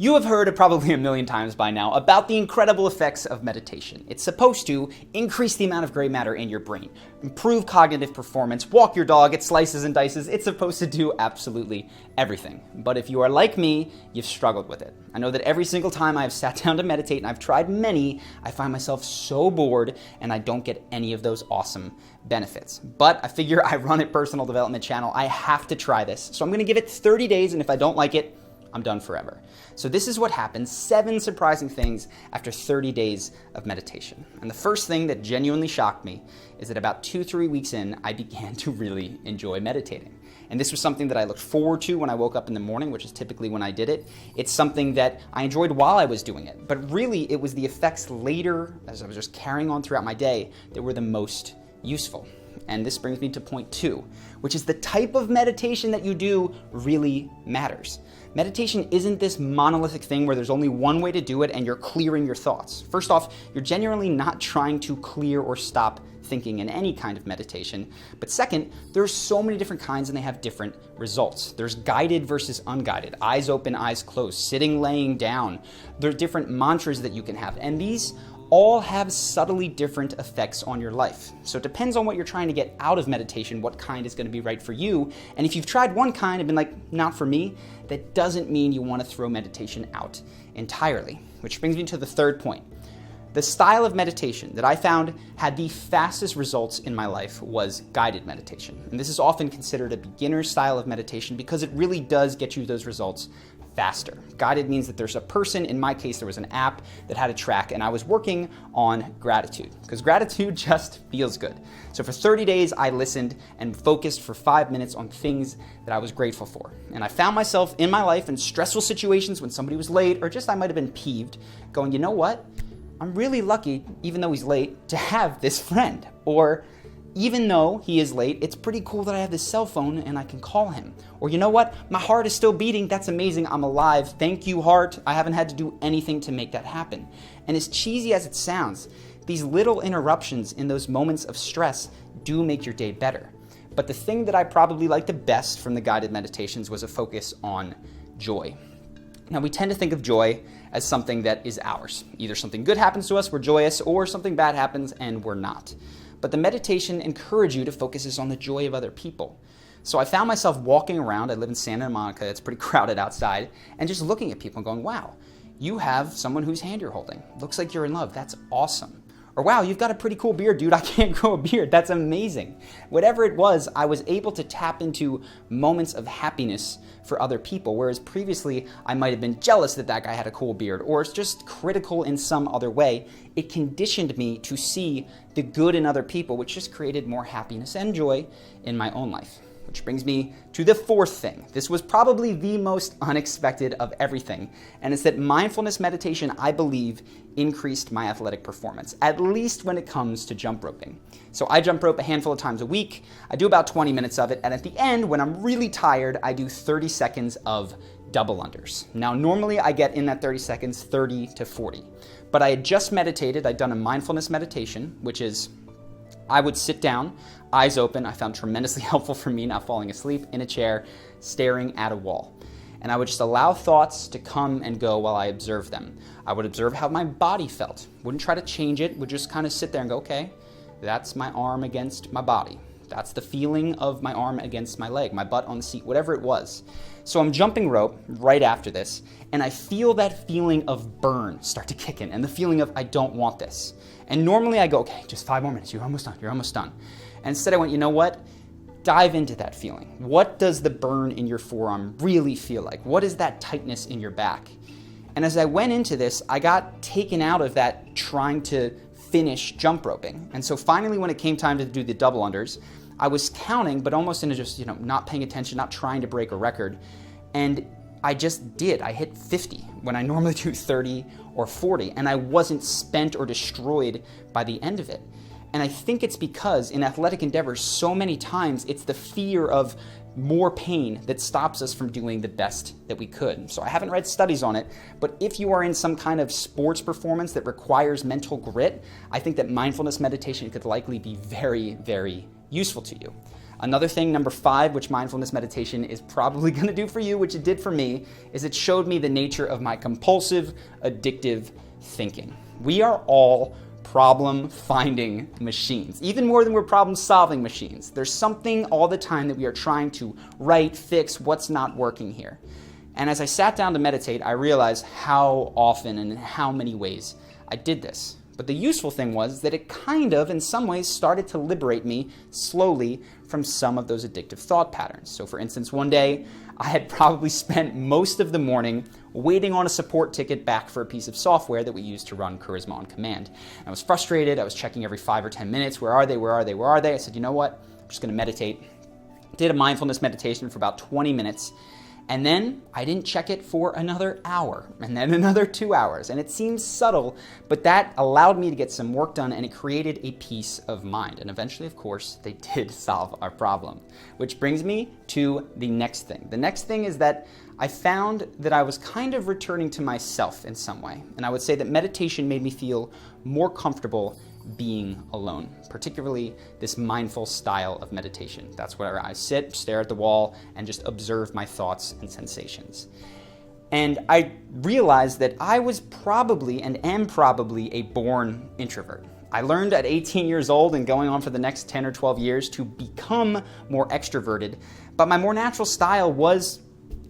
You have heard probably a million times by now about the incredible effects of meditation. It's supposed to increase the amount of gray matter in your brain, improve cognitive performance, walk your dog, it slices and dices. It's supposed to do absolutely everything. But if you are like me, you've struggled with it. I know that every single time I've sat down to meditate, and I've tried many, I find myself so bored and I don't get any of those awesome benefits. But I figure I run a personal development channel. I have to try this. So I'm going to give it 30 days, and if I don't like it, I'm done forever. So this is what happens, 7 surprising things after 30 days of meditation. And the first thing that genuinely shocked me is that about 2-3 weeks in, I began to really enjoy meditating. And this was something that I looked forward to when I woke up in the morning, which is typically when I did it. It's something that I enjoyed while I was doing it. But really, it was the effects later, as I was just carrying on throughout my day, that were the most useful. And this brings me to point 2, which is the type of meditation that you do really matters. Meditation isn't this monolithic thing where there's only one way to do it and you're clearing your thoughts. First off, you're genuinely not trying to clear or stop thinking in any kind of meditation. But second, there's so many different kinds and they have different results. There's guided versus unguided, eyes open, eyes closed, sitting, laying down. There's different mantras that you can have, and these all have subtly different effects on your life. So it depends on what you're trying to get out of meditation, what kind is going to be right for you. And if you've tried one kind and been like, not for me, that doesn't mean you want to throw meditation out entirely. Which brings me to the third point. The style of meditation that I found had the fastest results in my life was guided meditation. And this is often considered a beginner style of meditation because it really does get you those results faster. Guided means that there's a person, in my case there was an app that had a track, and I was working on gratitude because gratitude just feels good. So for 30 days I listened and focused for 5 minutes on things that I was grateful for. And I found myself in my life in stressful situations when somebody was late, or just I might have been peeved, going, you know what? I'm really lucky, even though he's late, to have this friend. Or even though he is late, it's pretty cool that I have this cell phone and I can call him. Or you know what? My heart is still beating. That's amazing. I'm alive. Thank you, heart. I haven't had to do anything to make that happen. And as cheesy as it sounds, these little interruptions in those moments of stress do make your day better. But the thing that I probably liked the best from the guided meditations was a focus on joy. Now, we tend to think of joy as something that is ours. Either something good happens to us, we're joyous, or something bad happens and we're not. But the meditation encourages you to focus on the joy of other people. So I found myself walking around, I live in Santa Monica, it's pretty crowded outside, and just looking at people and going, wow, you have someone whose hand you're holding. Looks like you're in love, that's awesome. Or wow, you've got a pretty cool beard, dude, I can't grow a beard, that's amazing. Whatever it was, I was able to tap into moments of happiness for other people, whereas previously I might have been jealous that that guy had a cool beard, or just critical in some other way. It conditioned me to see the good in other people, which just created more happiness and joy in my own life. Which brings me to the fourth thing. This was probably the most unexpected of everything, and it's that mindfulness meditation, I believe, increased my athletic performance, at least when it comes to jump roping. So I jump rope a handful of times a week. I do about 20 minutes of it, and at the end, when I'm really tired, I do 30 seconds of double unders. Now, normally I get in that 30 seconds 30 to 40, but I had just meditated. I'd done a mindfulness meditation, which is I would sit down, eyes open. I found tremendously helpful for me not falling asleep in a chair, staring at a wall. And I would just allow thoughts to come and go while I observed them. I would observe how my body felt. Wouldn't try to change it, would just kind of sit there and go, okay, that's my arm against my body. That's the feeling of my arm against my leg, my butt on the seat, whatever it was. So I'm jumping rope right after this, and I feel that feeling of burn start to kick in, and the feeling of I don't want this. And normally I go, okay, just 5 more minutes, you're almost done. And instead I went, you know what? Dive into that feeling. What does the burn in your forearm really feel like? What is that tightness in your back? And as I went into this, I got taken out of that trying to finish jump roping. And so finally when it came time to do the double unders, I was counting, but almost in a just, not paying attention, not trying to break a record. And I just did. I hit 50 when I normally do 30 or 40, and I wasn't spent or destroyed by the end of it. And I think it's because in athletic endeavors, so many times it's the fear of more pain that stops us from doing the best that we could. So I haven't read studies on it, but if you are in some kind of sports performance that requires mental grit, I think that mindfulness meditation could likely be very, very useful to you. Another thing, number 5, which mindfulness meditation is probably going to do for you, which it did for me, is it showed me the nature of my compulsive, addictive thinking. We are all problem-finding machines, even more than we're problem-solving machines. There's something all the time that we are trying to right, fix, what's not working here. And as I sat down to meditate, I realized how often and in how many ways I did this. But the useful thing was that it kind of, in some ways, started to liberate me slowly from some of those addictive thought patterns. So for instance, one day, I had probably spent most of the morning waiting on a support ticket back for a piece of software that we use to run Charisma on command. I was frustrated. I was checking every 5 or 10 minutes. Where are they? Where are they? Where are they? I said, you know what? I'm just going to meditate. Did a mindfulness meditation for about 20 minutes. And then I didn't check it for another hour, and then another 2 hours. And it seems subtle, but that allowed me to get some work done, and it created a peace of mind. And eventually, of course, they did solve our problem. Which brings me to the next thing. The next thing is that I found that I was kind of returning to myself in some way. And I would say that meditation made me feel more comfortable being alone, particularly this mindful style of meditation. That's where I sit, stare at the wall, and just observe my thoughts and sensations. And I realized that I was probably and am probably a born introvert. I learned at 18 years old and going on for the next 10 or 12 years to become more extroverted, but my more natural style was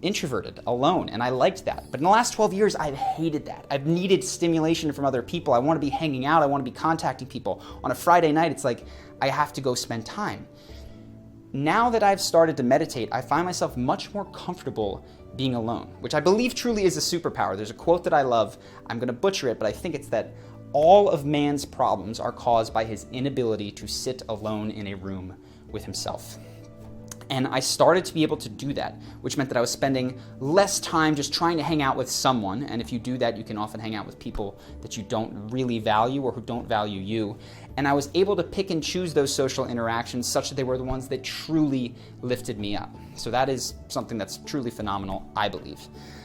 introverted, alone, and I liked that. But in the last 12 years, I've hated that. I've needed stimulation from other people. I want to be hanging out. I want to be contacting people. On a Friday night, it's like I have to go spend time. Now that I've started to meditate, I find myself much more comfortable being alone, which I believe truly is a superpower. There's a quote that I love. I'm going to butcher it, but I think it's that all of man's problems are caused by his inability to sit alone in a room with himself. And I started to be able to do that, which meant that I was spending less time just trying to hang out with someone. And if you do that, you can often hang out with people that you don't really value or who don't value you. And I was able to pick and choose those social interactions such that they were the ones that truly lifted me up. So that is something that's truly phenomenal, I believe.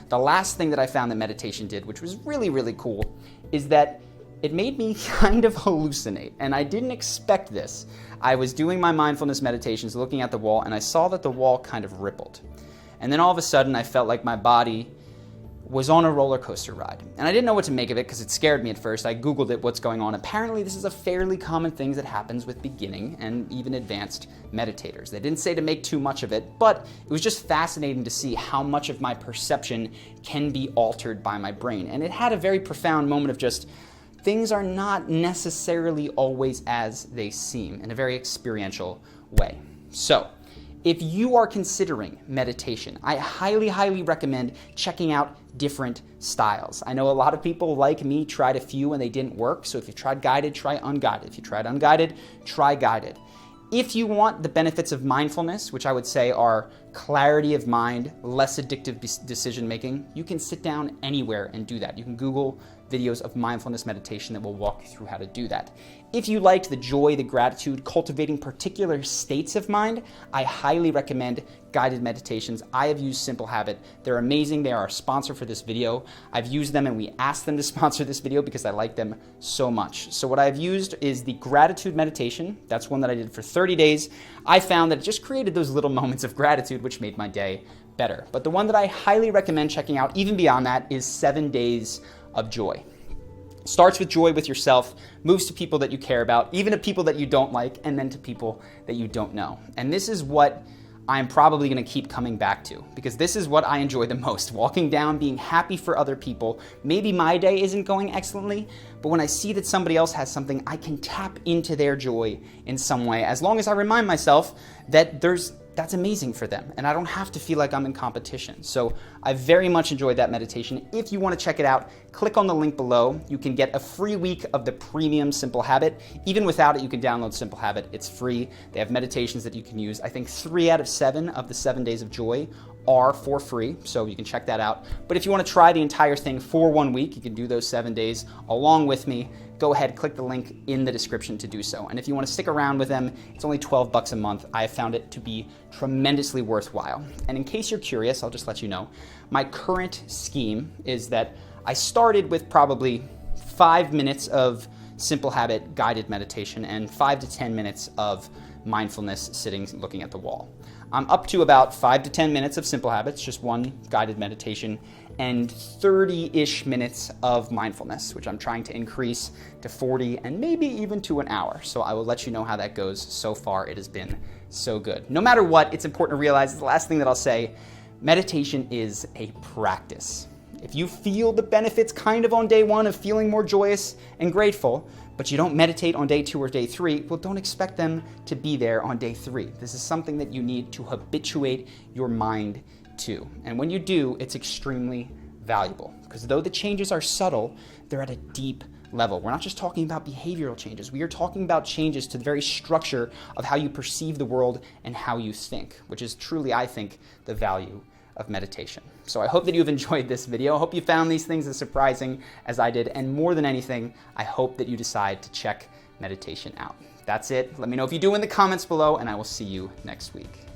The last thing that I found that meditation did, which was really, really cool, is that it made me kind of hallucinate, and I didn't expect this. I was doing my mindfulness meditations, looking at the wall, and I saw that the wall kind of rippled. And then all of a sudden, I felt like my body was on a roller coaster ride. And I didn't know what to make of it because it scared me at first. I Googled it, what's going on. Apparently, this is a fairly common thing that happens with beginning and even advanced meditators. They didn't say to make too much of it, but it was just fascinating to see how much of my perception can be altered by my brain. And it had a very profound moment of just, things are not necessarily always as they seem in a very experiential way. So, if you are considering meditation, I highly, highly recommend checking out different styles. I know a lot of people like me tried a few and they didn't work. So if you tried guided, try unguided. If you tried unguided, try guided. If you want the benefits of mindfulness, which I would say are clarity of mind, less addictive decision making, you can sit down anywhere and do that. You can Google videos of mindfulness meditation that will walk you through how to do that. If you liked the joy, the gratitude, cultivating particular states of mind, I highly recommend guided meditations. I have used Simple Habit. They're amazing. They are a sponsor for this video. I've used them and we asked them to sponsor this video because I like them so much. So what I've used is the gratitude meditation. That's one that I did for 30 days. I found that it just created those little moments of gratitude which made my day better. But the one that I highly recommend checking out, even beyond that, is 7 Days of Joy. Starts with joy with yourself, moves to people that you care about, even to people that you don't like, and then to people that you don't know. And this is what I'm probably going to keep coming back to, because this is what I enjoy the most. Walking down, being happy for other people. Maybe my day isn't going excellently, but when I see that somebody else has something, I can tap into their joy in some way, as long as I remind myself that that's amazing for them, and I don't have to feel like I'm in competition. So I very much enjoyed that meditation. If you want to check it out, click on the link below. You can get a free week of the premium Simple Habit. Even without it, you can download Simple Habit. It's free. They have meditations that you can use. I think 3 out of 7 of the 7 Days of Joy are for free, so you can check that out. But if you want to try the entire thing for 1 week, you can do those 7 days along with me. Go ahead, click the link in the description to do so. And if you want to stick around with them, it's only $12 a month. I have found it to be tremendously worthwhile. And in case you're curious, I'll just let you know, my current scheme is that I started with probably 5 minutes of Simple Habit guided meditation and 5 to 10 minutes of mindfulness sitting, looking at the wall. I'm up to about 5 to 10 minutes of simple habits, just one guided meditation, and 30-ish minutes of mindfulness, which I'm trying to increase to 40 and maybe even to an hour. So I will let you know how that goes. So far, it has been so good. No matter what, it's important to realize, the last thing that I'll say, meditation is a practice. If you feel the benefits kind of on day 1 of feeling more joyous and grateful, but you don't meditate on day 2 or day 3, well, don't expect them to be there on day 3. This is something that you need to habituate your mind to. And when you do, it's extremely valuable, because though the changes are subtle, they're at a deep level. We're not just talking about behavioral changes. We are talking about changes to the very structure of how you perceive the world and how you think, which is truly, I think, the value of meditation. So I hope that you've enjoyed this video. I hope you found these things as surprising as I did. And more than anything, I hope that you decide to check meditation out. That's it. Let me know if you do in the comments below, and I will see you next week.